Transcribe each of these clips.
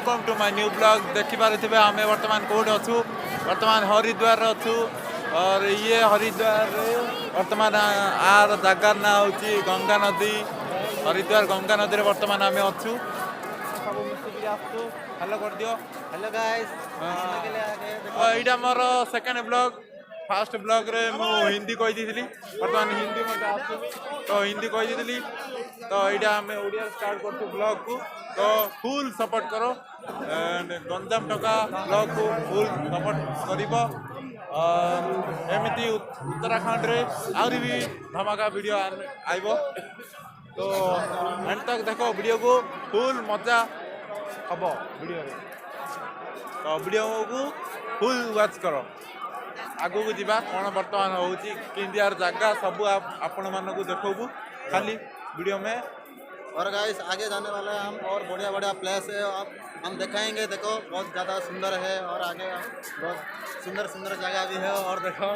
Welcome to my new blog. देखिपे आम बर्तमान कौट अच्छू बर्तमान हरिद्वार अच्छू और ये हरिद्वार बर्तमान आर जगार ना हूँ गंगा नदी हरिद्वार गंगा नदी बर्तमान आम अच्छू सब मिसिक हेलो कर दियो। हेलो गाइस यहाँ more second blog fast blog रे मु हिंदी कही बर्तमान हिंदी मत आसुनी तो हिंदी कही तो यहाँ आम ओडिया स्टार्ट कर ब्लॉग को तो फुल सपोर्ट करो एंड गंजाम टका ब्लॉग को फुल सपोर्ट करिबो और एमती उत्तराखंड रे आउरी भी धमाका वीडियो आइबो तो एंड तक देखो वीडियो को फुल मजा हम वीडियो तो वीडियो को फुल वाच करो आगू को जीवा कौन बर्तमान होर जगह सब आपण मानक देखू खाली वीडियो में। और गाइस आगे जाने वाला है हम और बढ़िया बढ़िया प्लेस है आप हम दिखाएंगे। देखो बहुत ज़्यादा सुंदर है और आगे बहुत सुंदर सुंदर जगह भी है और देखो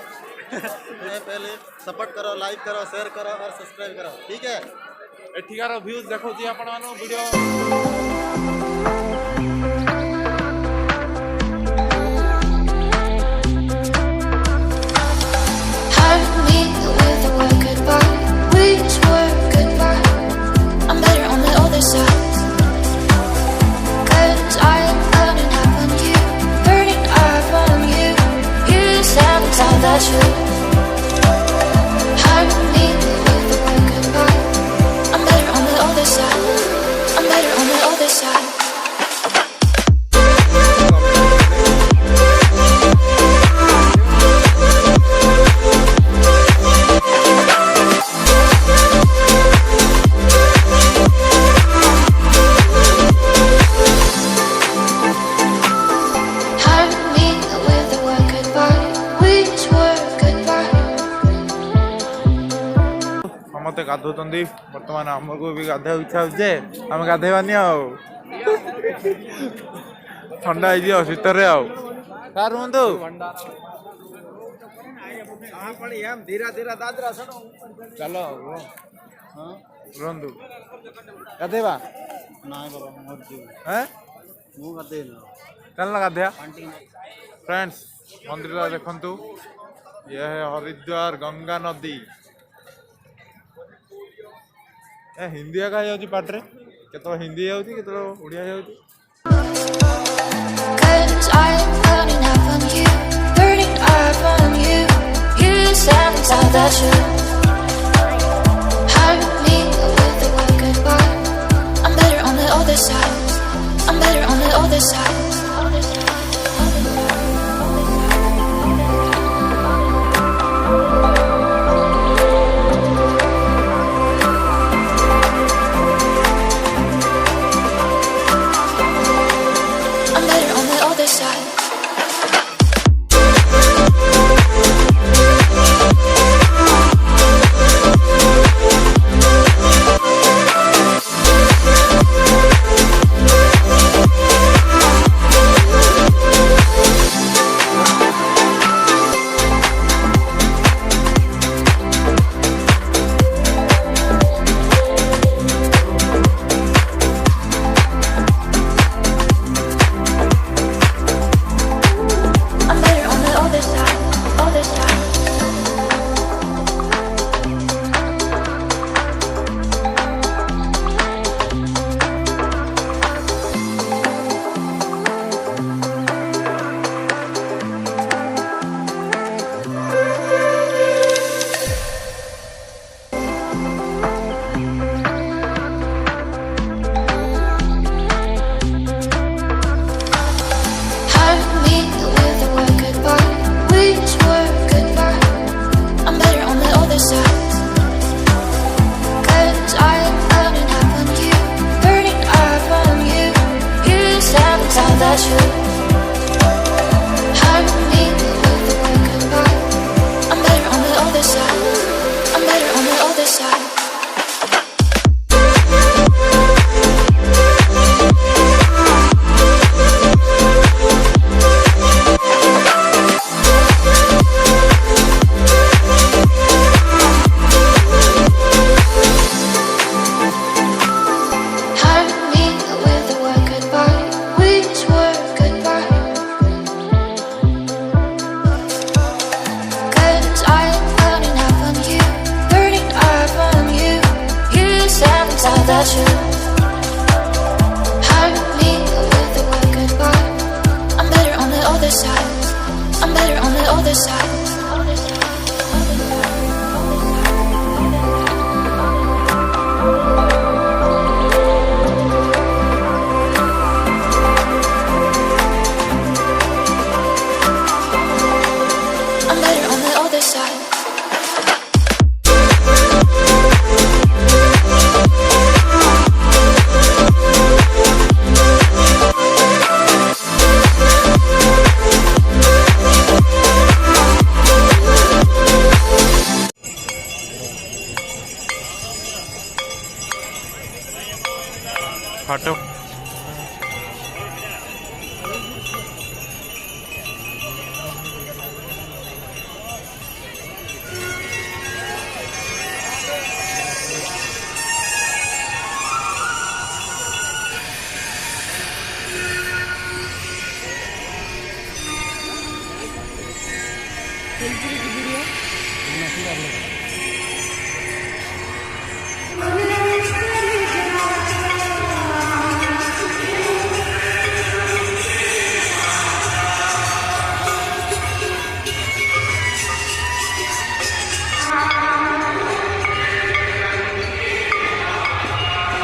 ये पहले सपोर्ट करो लाइक करो शेयर करो और सब्सक्राइब करो ठीक है। एठिकार व्यूज देखो आपण मान वीडियो मत गाधों बर्तमान आमको भी गाधा इच्छा हो आम गाधेबानी ठंडा हो शीतर कार रुहतु चलो रुहतु गाधेबा चल गाधेया फ्रेंड्स मंदिर देखु ये है हरिद्वार गंगा नदी हिंदी एका हो पार्टे केत हिंदी हो Odia tell the truth. Hurt me with a quick goodbye. I'm better on the other side. I'm better on the other side. I'm better on the other side. हटो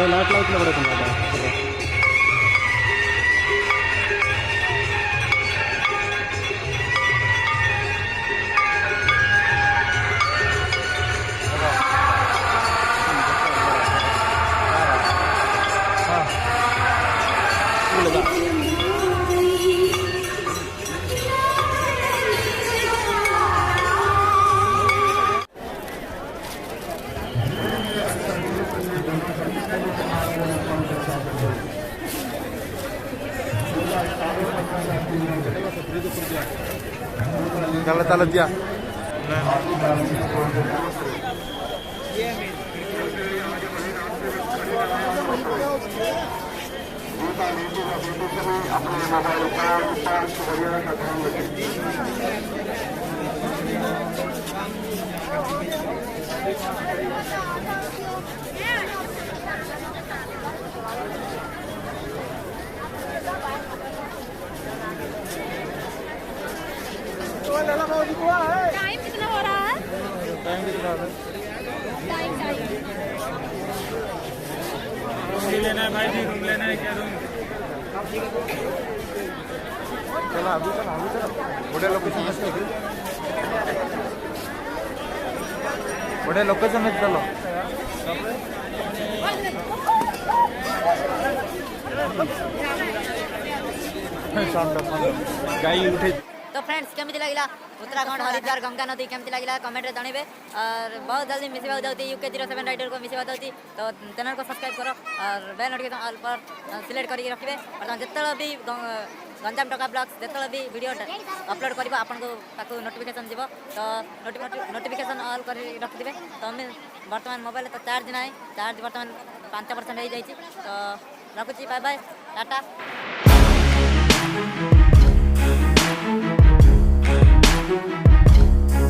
लाइट लाइट बड़े तुम्हारा चला चला दिया टाइम कितना हो रहा है? टाइम रूम लेना है भाई जी, रूम लेना है क्या रूम? चला अभी चला बड़े लोकेशन बड़े लोकेशन में चलो गाई उठे। तो फ्रेंड्स केमती लगिला उत्तराखंड हरिद्वार गंगा नदी केमती लगिला कमेंट रे जानबे और बहुत जल्दी मिसिबा जाउती यूके 07 राइडर को मिसिबा जाउती तो चैनल को सब्सक्राइब करो और बेल नोटिफिकेशन ऑल पर सिलेक्ट करके रखिबे और जेतल भी गंजाम टका ब्लॉग्स जेतल भी वीडियो अपलोड करबा आपन को ताको नोटिफिकेशन दिबो तो नोटिफिकेशन ऑल कर रख दिबे तो हम वर्तमान मोबाइल तो चार्ज नाही चार्ज वर्तमान 5% हो जाई छी तो रखुची बाय बाय टाटा।